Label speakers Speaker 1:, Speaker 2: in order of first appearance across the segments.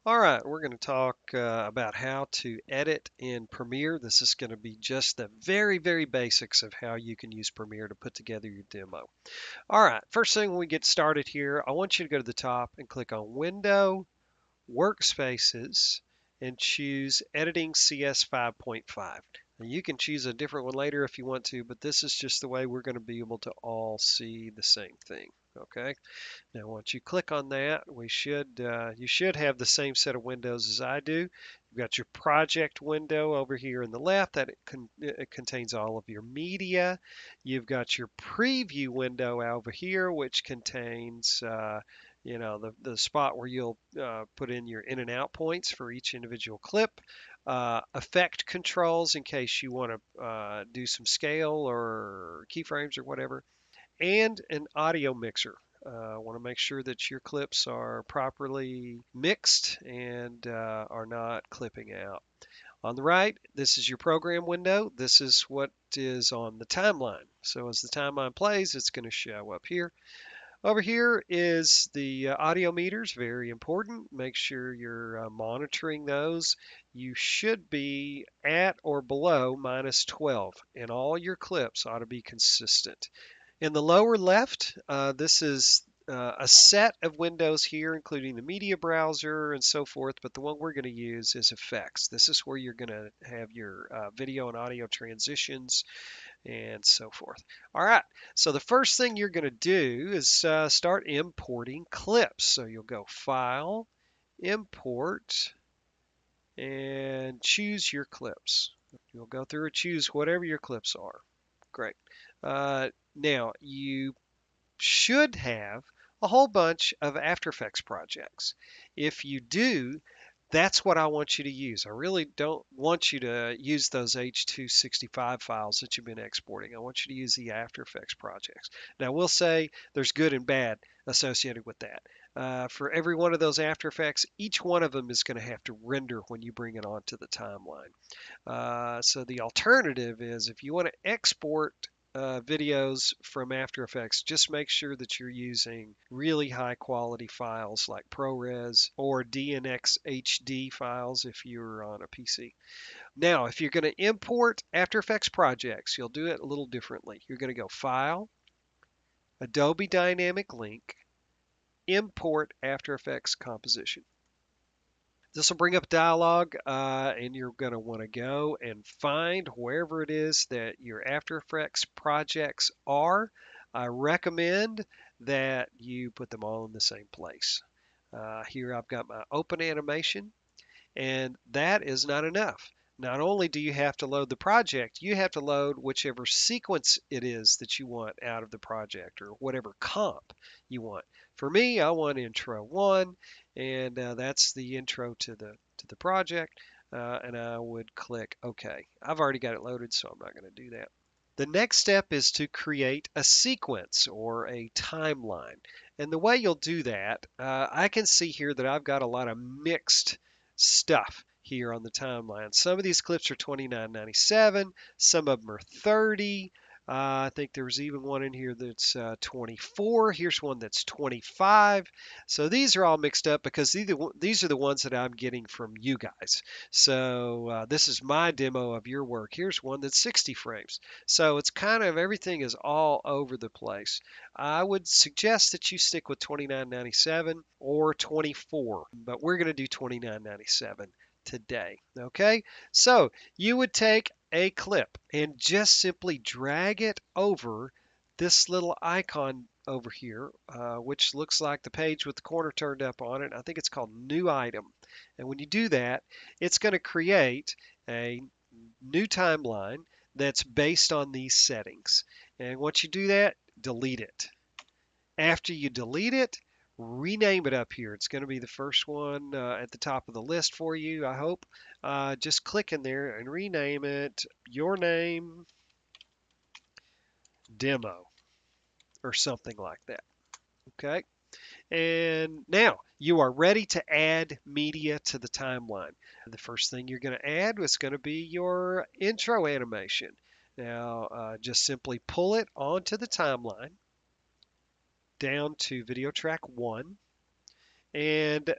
Speaker 1: All right, we're going to talk about how to edit in Premiere. This is going to be just the very basics of how you can use Premiere to put together your demo. All right, first thing when we get started here, I want you to go to the top and click on Window, Workspaces, and choose Editing CS 5.5. Now, you can choose a different one later if you want to, but this is just the way we're going to be able to all see the same thing. Okay. Now, once you click on that, you should have the same set of windows as I do. You've got your project window over here in the left that it contains all of your media. You've got your preview window over here, which contains the spot where you'll put in your in and out points for each individual clip. Effect controls in case you want to do some scale or keyframes or whatever, and an audio mixer. I want to make sure that your clips are properly mixed and are not clipping out. On the right, this is your program window. This is what is on the timeline. So as the timeline plays, it's going to show up here. Over here is the audio meters, very important. Make sure you're monitoring those. You should be at or below -12, and all your clips ought to be consistent. In the lower left, this is a set of windows here, including the media browser and so forth, but the one we're going to use is effects. This is where you're going to have your video and audio transitions and so forth. All right, so the first thing you're going to do is start importing clips. So you'll go File, Import, and choose your clips. You'll go through and choose whatever your clips are. Great. Now, you should have a whole bunch of After Effects projects. If you do, that's what I want you to use. I really don't want you to use those H.265 files that you've been exporting. I want you to use the After Effects projects. Now, we'll say there's good and bad associated with that. For every one of those After Effects, each one of them is going to have to render when you bring it onto the timeline. So the alternative is if you want to export videos from After Effects, just make sure that you're using really high quality files like ProRes or DNX HD files if you're on a PC. Now, if you're going to import After Effects projects, you'll do it a little differently. You're going to go File, Adobe Dynamic Link, Import After Effects Composition. This will bring up dialog, and you're going to want to go and find wherever it is that your After Effects projects are. I recommend that you put them all in the same place. Here I've got my open animation, and that is not enough. Not only do you have to load the project, you have to load whichever sequence it is that you want out of the project or whatever comp you want. For me, I want intro 1, and that's the intro to the project, and I would click OK. I've already got it loaded, so I'm not going to do that. The next step is to create a sequence or a timeline. And the way you'll do that, I can see here that I've got a lot of mixed stuff here on the timeline. Some of these clips are 29.97, some of them are 30. I think there was even one in here that's 24. Here's one that's 25. So these are all mixed up because these are the ones that I'm getting from you guys. So this is my demo of your work. Here's one that's 60 frames. So it's kind of everything is all over the place. I would suggest that you stick with 29.97 or 24, but we're going to do 29.97 today. Okay, so you would take a clip and just simply drag it over this little icon over here, which looks like the page with the corner turned up on it. I think it's called New Item. And when you do that, it's going to create a new timeline that's based on these settings. And once you do that, delete it. After you delete it, rename it up here. It's going to be the first one at the top of the list for you, I hope. Just click in there and rename it your name demo or something like that. Okay. And now you are ready to add media to the timeline. The first thing you're going to add is going to be your intro animation. Now, just simply pull it onto the timeline down to video track 1. And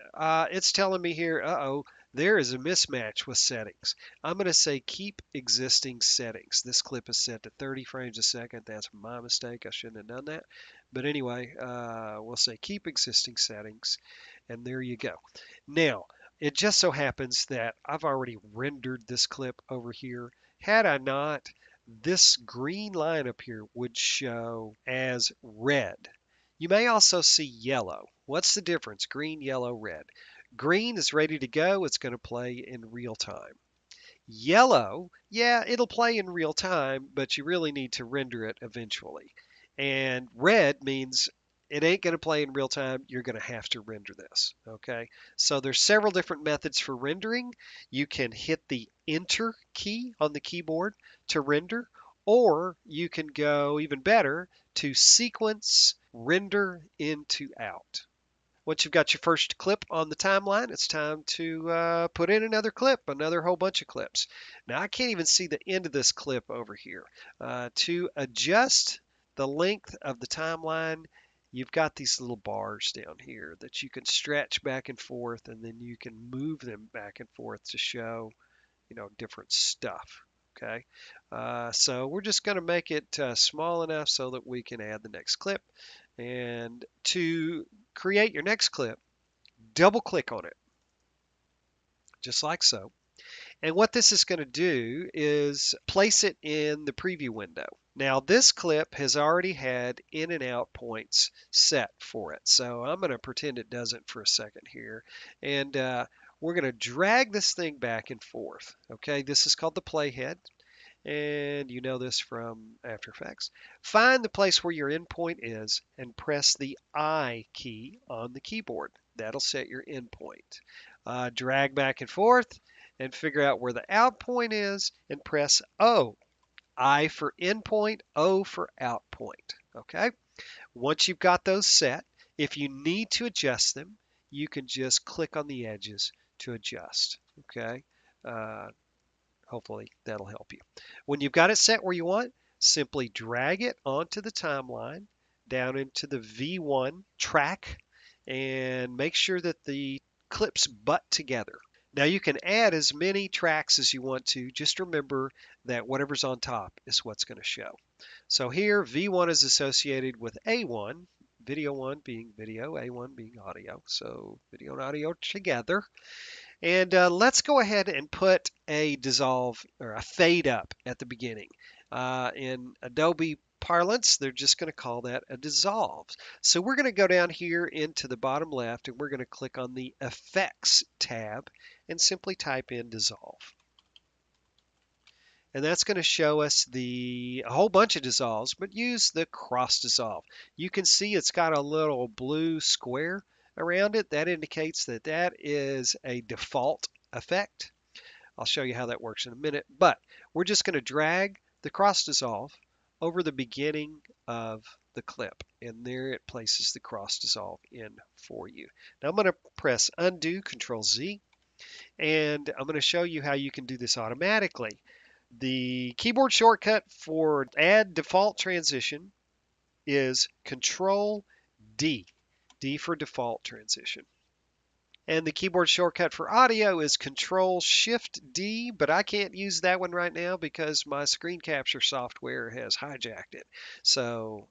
Speaker 1: it's telling me here, uh-oh, there is a mismatch with settings. I'm going to say keep existing settings. This clip is set to 30 frames a second. That's my mistake. I shouldn't have done that. But anyway, we'll say keep existing settings. And there you go. Now, it just so happens that I've already rendered this clip over here. Had I not, this green line up here would show as red. You may also see yellow. What's the difference? Green, yellow, red. Green is ready to go. It's going to play in real time. Yellow, yeah, it'll play in real time, but you really need to render it eventually. And red means it ain't going to play in real time. You're going to have to render this. Okay. So there's several different methods for rendering. You can hit the Enter key on the keyboard to render, or you can go even better to Sequence Render Into Out. Once you've got your first clip on the timeline, it's time to put in another clip, another whole bunch of clips. Now, I can't even see the end of this clip over here. To adjust the length of the timeline, you've got these little bars down here that you can stretch back and forth, and then you can move them back and forth to show, different stuff. Okay, so we're just going to make it small enough so that we can add the next clip. And to create your next clip, double click on it, just like so. And what this is going to do is place it in the preview window. Now this clip has already had in and out points set for it. So I'm going to pretend it doesn't for a second here. And we're going to drag this thing back and forth. Okay, this is called the playhead. And you know this from After Effects. Find the place where your endpoint is and press the I key on the keyboard. That'll set your endpoint. Drag back and forth and figure out where the out point is and press O. I for endpoint, O for out point. Okay? Once you've got those set, if you need to adjust them, you can just click on the edges to adjust. Okay? Hopefully that'll help you. When you've got it set where you want, simply drag it onto the timeline down into the V1 track and make sure that the clips butt together. Now you can add as many tracks as you want to. Just remember that whatever's on top is what's going to show. So here V1 is associated with A1, video 1 being video, A1 being audio. So video and audio together. And let's go ahead and put a dissolve or a fade up at the beginning. In Adobe parlance, they're just going to call that a dissolve. So we're going to go down here into the bottom left and we're going to click on the Effects tab and simply type in dissolve. And that's going to show us a whole bunch of dissolves, but use the cross dissolve. You can see it's got a little blue square around it. That indicates that that is a default effect. I'll show you how that works in a minute, but we're just going to drag the cross dissolve over the beginning of the clip, and there it places the cross dissolve in for you. Now I'm going to press undo, Control Z, and I'm going to show you how you can do this automatically. The keyboard shortcut for add default transition is Control D, D for default transition. And the keyboard shortcut for audio is Control Shift D, but I can't use that one right now because my screen capture software has hijacked it. So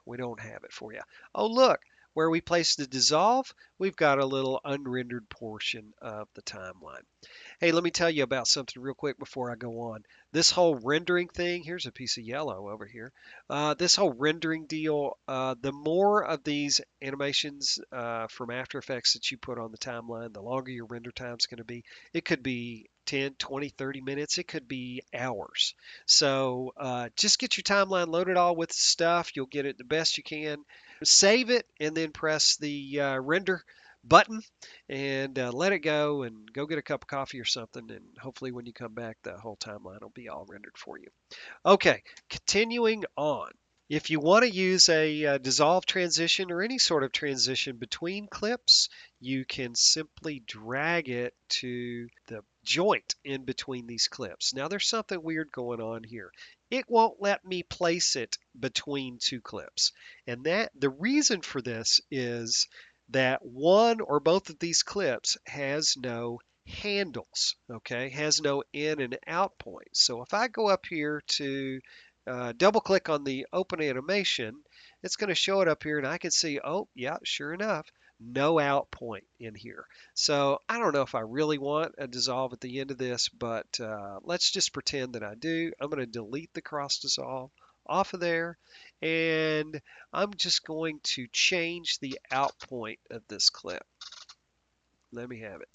Speaker 1: we don't have it for you. Oh, look, where we place the dissolve, we've got a little unrendered portion of the timeline. Hey, let me tell you about something real quick before I go on. This whole rendering thing, here's a piece of yellow over here. This whole rendering deal, the more of these animations from After Effects that you put on the timeline, the longer your render time is going to be. It could be 10, 20, 30 minutes. It could be hours. So just get your timeline loaded all with stuff. You'll get it the best you can. Save it and then press the render button and let it go and go get a cup of coffee or something, and hopefully when you come back the whole timeline will be all rendered for you. Okay, continuing on. If you want to use a dissolve transition or any sort of transition between clips, you can simply drag it to the joint in between these clips. Now there's something weird going on here. It won't let me place it between two clips. And the reason for this is that one or both of these clips has no handles, okay, has no in and out points. So if I go up here to double click on the open animation, it's going to show it up here and I can see, oh yeah, sure enough, no out point in here. So I don't know if I really want a dissolve at the end of this, but let's just pretend that I do. I'm going to delete the cross dissolve off of there, and I'm just going to change the out point of this clip. Let me have it.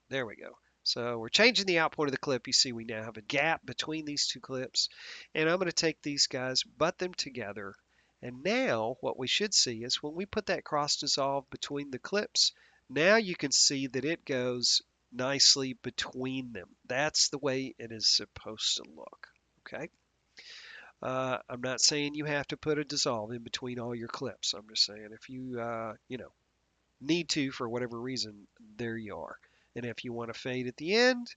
Speaker 1: There we go. So we're changing the out point of the clip. You see we now have a gap between these two clips. And I'm going to take these guys, butt them together. And now what we should see is when we put that cross dissolve between the clips, now you can see that it goes nicely between them. That's the way it is supposed to look. Okay. I'm not saying you have to put a dissolve in between all your clips. I'm just saying if you, need to for whatever reason, there you are. And if you want to fade at the end,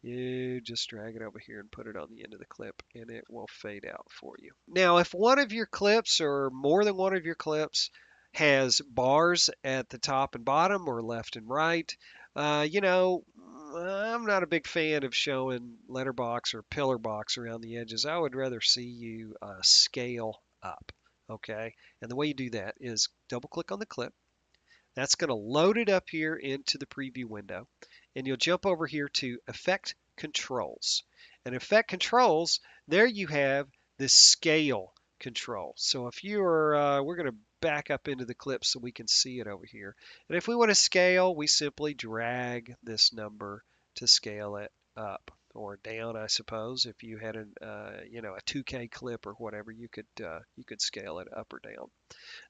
Speaker 1: you just drag it over here and put it on the end of the clip and it will fade out for you. Now, if one of your clips or more than one of your clips has bars at the top and bottom or left and right, I'm not a big fan of showing letterbox or pillar box around the edges. I would rather see you scale up, okay? And the way you do that is double click on the clip. That's going to load it up here into the preview window. And you'll jump over here to Effect Controls. And Effect Controls, there you have the scale control. So if you are, we're going to back up into the clip so we can see it over here. And if we want to scale, we simply drag this number to scale it up or down, I suppose. If you had a 2K clip or whatever, you could scale it up or down.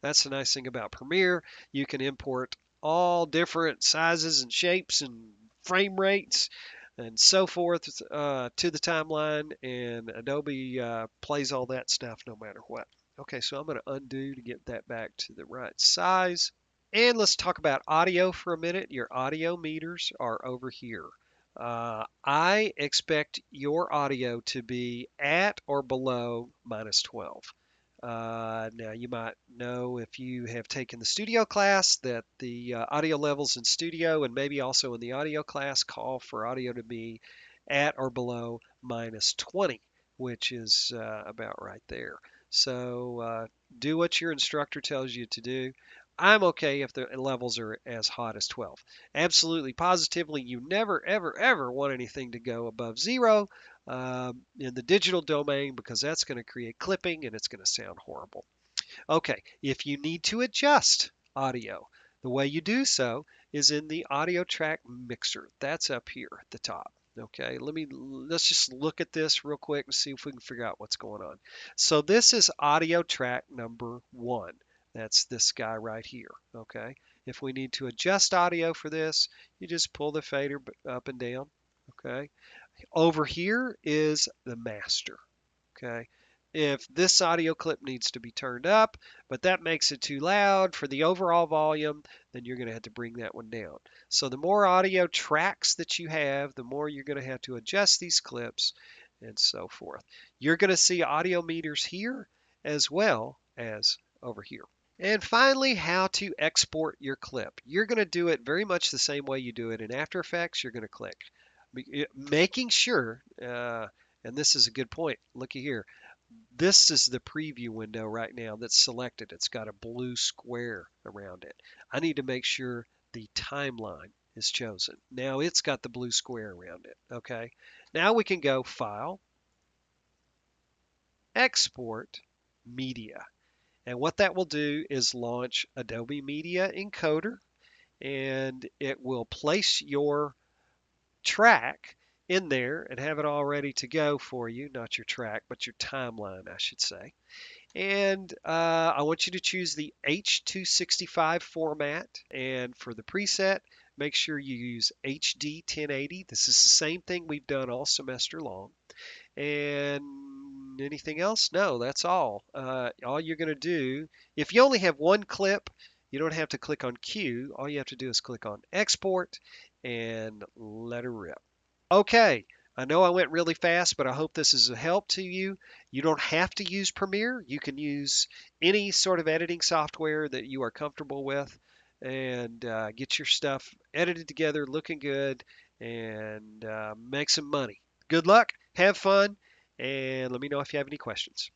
Speaker 1: That's the nice thing about Premiere. You can import all different sizes and shapes and frame rates and so forth to the timeline, and Adobe plays all that stuff no matter what. Okay, so I'm going to undo to get that back to the right size. And let's talk about audio for a minute. Your audio meters are over here. I expect your audio to be at or below -12. Now, you might know if you have taken the studio class that the audio levels in studio and maybe also in the audio class call for audio to be at or below -20, which is about right there. So do what your instructor tells you to do. I'm okay if the levels are as hot as 12. Absolutely, positively, you never, ever, ever want anything to go above 0 in the digital domain because that's going to create clipping and it's going to sound horrible. Okay, if you need to adjust audio, the way you do so is in the audio track mixer. That's up here at the top. Okay, let's just look at this real quick and see if we can figure out what's going on. So this is audio track number 1. That's this guy right here. Okay, if we need to adjust audio for this, you just pull the fader up and down. Okay, over here is the master. Okay, if this audio clip needs to be turned up, but that makes it too loud for the overall volume, then you're going to have to bring that one down. So the more audio tracks that you have, the more you're going to have to adjust these clips and so forth. You're going to see audio meters here as well as over here. And finally, how to export your clip. You're going to do it very much the same way you do it in After Effects. You're going to click, making sure, and this is a good point, looky here, this is the preview window right now that's selected. It's got a blue square around it. I need to make sure the timeline is chosen. Now it's got the blue square around it. Okay. Now we can go File, Export, Media. And what that will do is launch Adobe Media Encoder, and it will place your track in there and have it all ready to go for you. Not your track, but your timeline, I should say. And I want you to choose the H265 format. And for the preset, make sure you use HD 1080. This is the same thing we've done all semester long. And anything else? No, that's all. All you're going to do, if you only have one clip, you don't have to click on Q. All you have to do is click on Export and let her rip. Okay, I know I went really fast, but I hope this is a help to you. You don't have to use Premiere. You can use any sort of editing software that you are comfortable with. and get your stuff edited together, looking good, and make some money. Good luck, have fun, and let me know if you have any questions.